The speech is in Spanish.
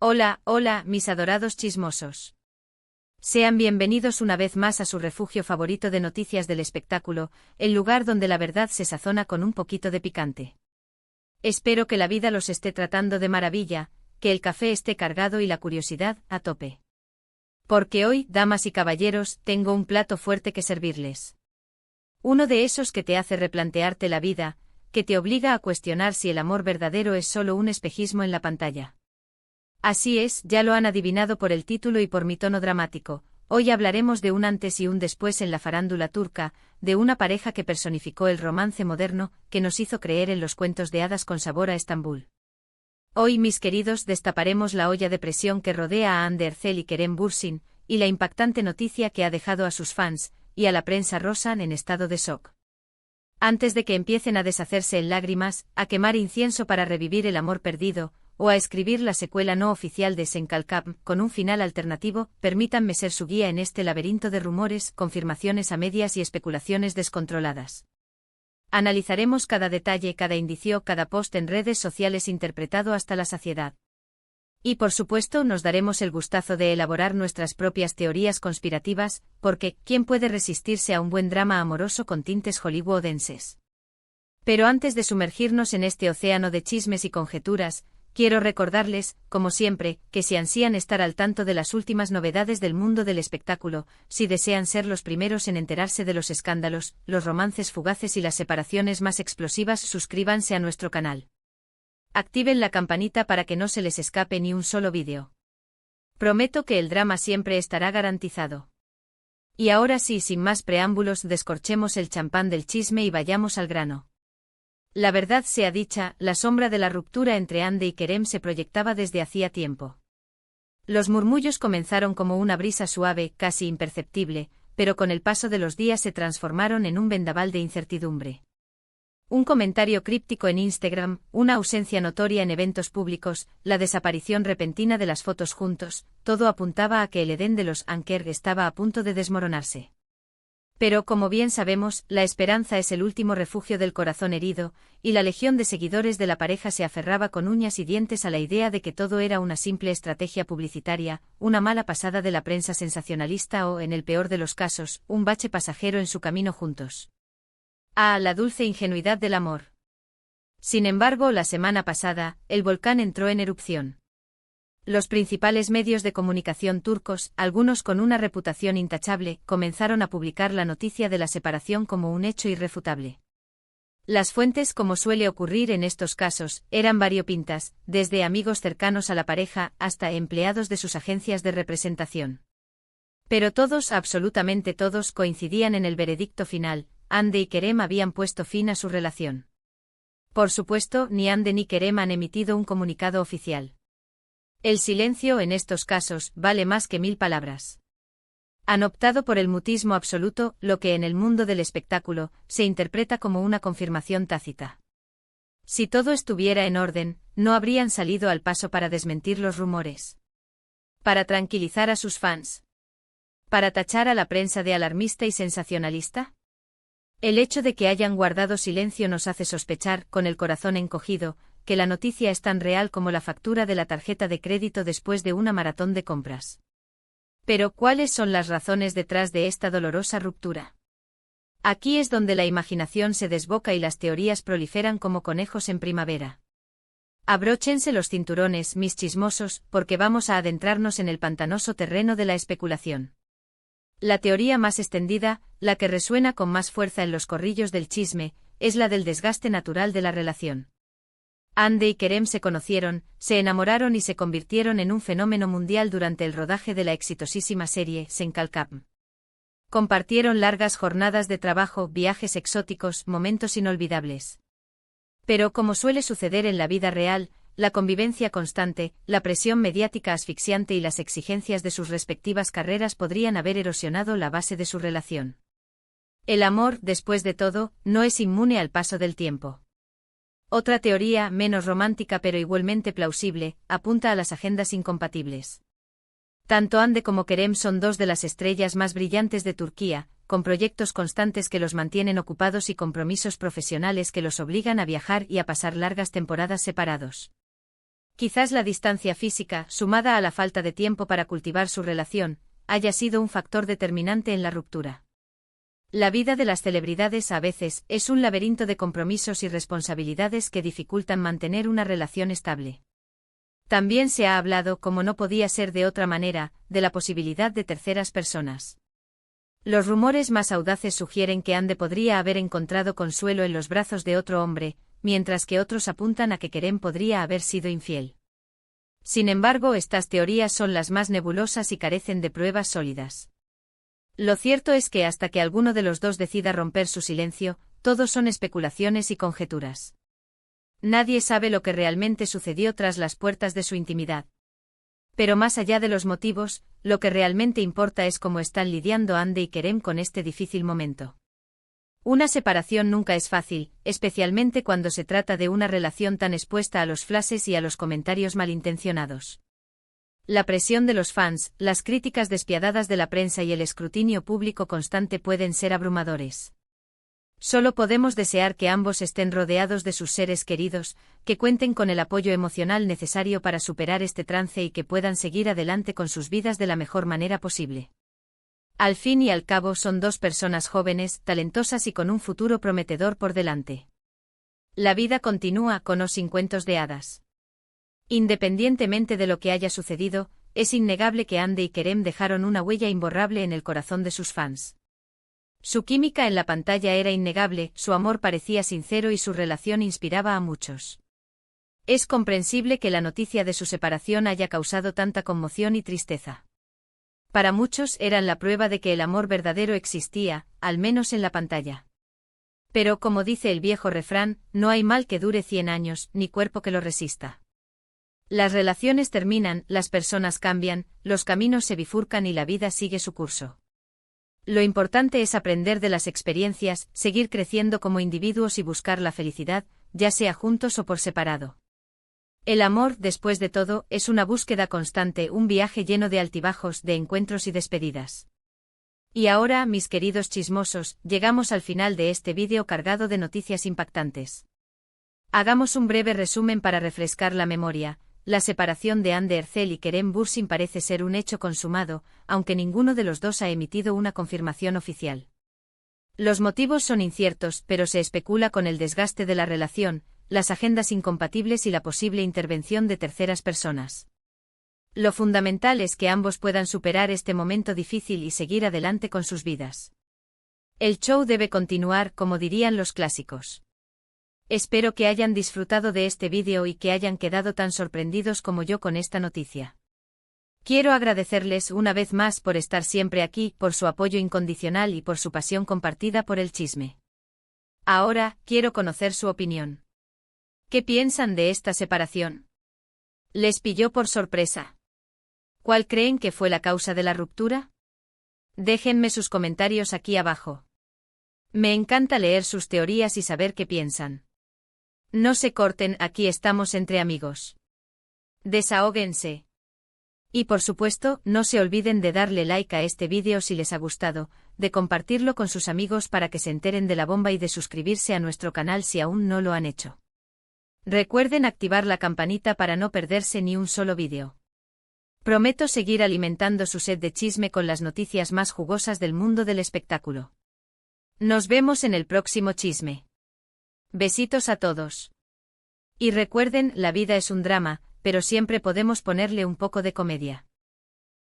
Hola, hola, mis adorados chismosos. Sean bienvenidos una vez más a su refugio favorito de noticias del espectáculo, el lugar donde la verdad se sazona con un poquito de picante. Espero que la vida los esté tratando de maravilla, que el café esté cargado y la curiosidad a tope. Porque hoy, damas y caballeros, tengo un plato fuerte que servirles. Uno de esos que te hace replantearte la vida, que te obliga a cuestionar si el amor verdadero es solo un espejismo en la pantalla. Así es, ya lo han adivinado por el título y por mi tono dramático. Hoy hablaremos de un antes y un después en la farándula turca, de una pareja que personificó el romance moderno, que nos hizo creer en los cuentos de hadas con sabor a Estambul. Hoy, mis queridos, destaparemos la olla de presión que rodea a Hande Erçel y Kerem Bürsin, y la impactante noticia que ha dejado a sus fans, y a la prensa rosa en estado de shock. Antes de que empiecen a deshacerse en lágrimas, a quemar incienso para revivir el amor perdido, o a escribir la secuela no oficial de Senkalkap con un final alternativo, permítanme ser su guía en este laberinto de rumores, confirmaciones a medias y especulaciones descontroladas. Analizaremos cada detalle, cada indicio, cada post en redes sociales interpretado hasta la saciedad. Y por supuesto nos daremos el gustazo de elaborar nuestras propias teorías conspirativas, porque ¿quién puede resistirse a un buen drama amoroso con tintes hollywoodenses? Pero antes de sumergirnos en este océano de chismes y conjeturas, quiero recordarles, como siempre, que si ansían estar al tanto de las últimas novedades del mundo del espectáculo, si desean ser los primeros en enterarse de los escándalos, los romances fugaces y las separaciones más explosivas, suscríbanse a nuestro canal. Activen la campanita para que no se les escape ni un solo vídeo. Prometo que el drama siempre estará garantizado. Y ahora sí, sin más preámbulos, descorchemos el champán del chisme y vayamos al grano. La verdad sea dicha, la sombra de la ruptura entre Hande y Kerem se proyectaba desde hacía tiempo. Los murmullos comenzaron como una brisa suave, casi imperceptible, pero con el paso de los días se transformaron en un vendaval de incertidumbre. Un comentario críptico en Instagram, una ausencia notoria en eventos públicos, la desaparición repentina de las fotos juntos, todo apuntaba a que el Edén de los Anker estaba a punto de desmoronarse. Pero como bien sabemos, la esperanza es el último refugio del corazón herido, y la legión de seguidores de la pareja se aferraba con uñas y dientes a la idea de que todo era una simple estrategia publicitaria, una mala pasada de la prensa sensacionalista o, en el peor de los casos, un bache pasajero en su camino juntos. Ah, la dulce ingenuidad del amor. Sin embargo, la semana pasada, el volcán entró en erupción. Los principales medios de comunicación turcos, algunos con una reputación intachable, comenzaron a publicar la noticia de la separación como un hecho irrefutable. Las fuentes, como suele ocurrir en estos casos, eran variopintas, desde amigos cercanos a la pareja hasta empleados de sus agencias de representación. Pero todos, absolutamente todos, coincidían en el veredicto final: Hande y Kerem habían puesto fin a su relación. Por supuesto, ni Hande ni Kerem han emitido un comunicado oficial. El silencio en estos casos vale más que 1000 palabras. Han optado por el mutismo absoluto, lo que en el mundo del espectáculo se interpreta como una confirmación tácita. Si todo estuviera en orden, no habrían salido al paso para desmentir los rumores. Para tranquilizar a sus fans. Para tachar a la prensa de alarmista y sensacionalista. El hecho de que hayan guardado silencio nos hace sospechar, con el corazón encogido, que la noticia es tan real como la factura de la tarjeta de crédito después de una maratón de compras. Pero, ¿cuáles son las razones detrás de esta dolorosa ruptura? Aquí es donde la imaginación se desboca y las teorías proliferan como conejos en primavera. Abróchense los cinturones, mis chismosos, porque vamos a adentrarnos en el pantanoso terreno de la especulación. La teoría más extendida, la que resuena con más fuerza en los corrillos del chisme, es la del desgaste natural de la relación. Hande y Kerem se conocieron, se enamoraron y se convirtieron en un fenómeno mundial durante el rodaje de la exitosísima serie Senkalkap. Compartieron largas jornadas de trabajo, viajes exóticos, momentos inolvidables. Pero como suele suceder en la vida real, la convivencia constante, la presión mediática asfixiante y las exigencias de sus respectivas carreras podrían haber erosionado la base de su relación. El amor, después de todo, no es inmune al paso del tiempo. Otra teoría, menos romántica pero igualmente plausible, apunta a las agendas incompatibles. Tanto Hande como Kerem son dos de las estrellas más brillantes de Turquía, con proyectos constantes que los mantienen ocupados y compromisos profesionales que los obligan a viajar y a pasar largas temporadas separados. Quizás la distancia física, sumada a la falta de tiempo para cultivar su relación, haya sido un factor determinante en la ruptura. La vida de las celebridades a veces es un laberinto de compromisos y responsabilidades que dificultan mantener una relación estable. También se ha hablado, como no podía ser de otra manera, de la posibilidad de terceras personas. Los rumores más audaces sugieren que Ande podría haber encontrado consuelo en los brazos de otro hombre, mientras que otros apuntan a que Kerem podría haber sido infiel. Sin embargo, estas teorías son las más nebulosas y carecen de pruebas sólidas. Lo cierto es que hasta que alguno de los dos decida romper su silencio, todo son especulaciones y conjeturas. Nadie sabe lo que realmente sucedió tras las puertas de su intimidad. Pero más allá de los motivos, lo que realmente importa es cómo están lidiando Ande y Kerem con este difícil momento. Una separación nunca es fácil, especialmente cuando se trata de una relación tan expuesta a los flashes y a los comentarios malintencionados. La presión de los fans, las críticas despiadadas de la prensa y el escrutinio público constante pueden ser abrumadores. Solo podemos desear que ambos estén rodeados de sus seres queridos, que cuenten con el apoyo emocional necesario para superar este trance y que puedan seguir adelante con sus vidas de la mejor manera posible. Al fin y al cabo son dos personas jóvenes, talentosas y con un futuro prometedor por delante. La vida continúa con o sin cuentos de hadas. Independientemente de lo que haya sucedido, es innegable que Ande y Kerem dejaron una huella imborrable en el corazón de sus fans. Su química en la pantalla era innegable, su amor parecía sincero y su relación inspiraba a muchos. Es comprensible que la noticia de su separación haya causado tanta conmoción y tristeza. Para muchos eran la prueba de que el amor verdadero existía, al menos en la pantalla. Pero como dice el viejo refrán, no hay mal que dure 100 años, ni cuerpo que lo resista. Las relaciones terminan, las personas cambian, los caminos se bifurcan y la vida sigue su curso. Lo importante es aprender de las experiencias, seguir creciendo como individuos y buscar la felicidad, ya sea juntos o por separado. El amor, después de todo, es una búsqueda constante, un viaje lleno de altibajos, de encuentros y despedidas. Y ahora, mis queridos chismosos, llegamos al final de este vídeo cargado de noticias impactantes. Hagamos un breve resumen para refrescar la memoria. La separación de Hande Erçel y Kerem Bürsin parece ser un hecho consumado, aunque ninguno de los dos ha emitido una confirmación oficial. Los motivos son inciertos, pero se especula con el desgaste de la relación, las agendas incompatibles y la posible intervención de terceras personas. Lo fundamental es que ambos puedan superar este momento difícil y seguir adelante con sus vidas. El show debe continuar, como dirían los clásicos. Espero que hayan disfrutado de este vídeo y que hayan quedado tan sorprendidos como yo con esta noticia. Quiero agradecerles una vez más por estar siempre aquí, por su apoyo incondicional y por su pasión compartida por el chisme. Ahora, quiero conocer su opinión. ¿Qué piensan de esta separación? ¿Les pilló por sorpresa? ¿Cuál creen que fue la causa de la ruptura? Déjenme sus comentarios aquí abajo. Me encanta leer sus teorías y saber qué piensan. No se corten, aquí estamos entre amigos. Desahóguense. Y por supuesto, no se olviden de darle like a este vídeo si les ha gustado, de compartirlo con sus amigos para que se enteren de la bomba y de suscribirse a nuestro canal si aún no lo han hecho. Recuerden activar la campanita para no perderse ni un solo vídeo. Prometo seguir alimentando su sed de chisme con las noticias más jugosas del mundo del espectáculo. Nos vemos en el próximo chisme. Besitos a todos. Y recuerden, la vida es un drama, pero siempre podemos ponerle un poco de comedia.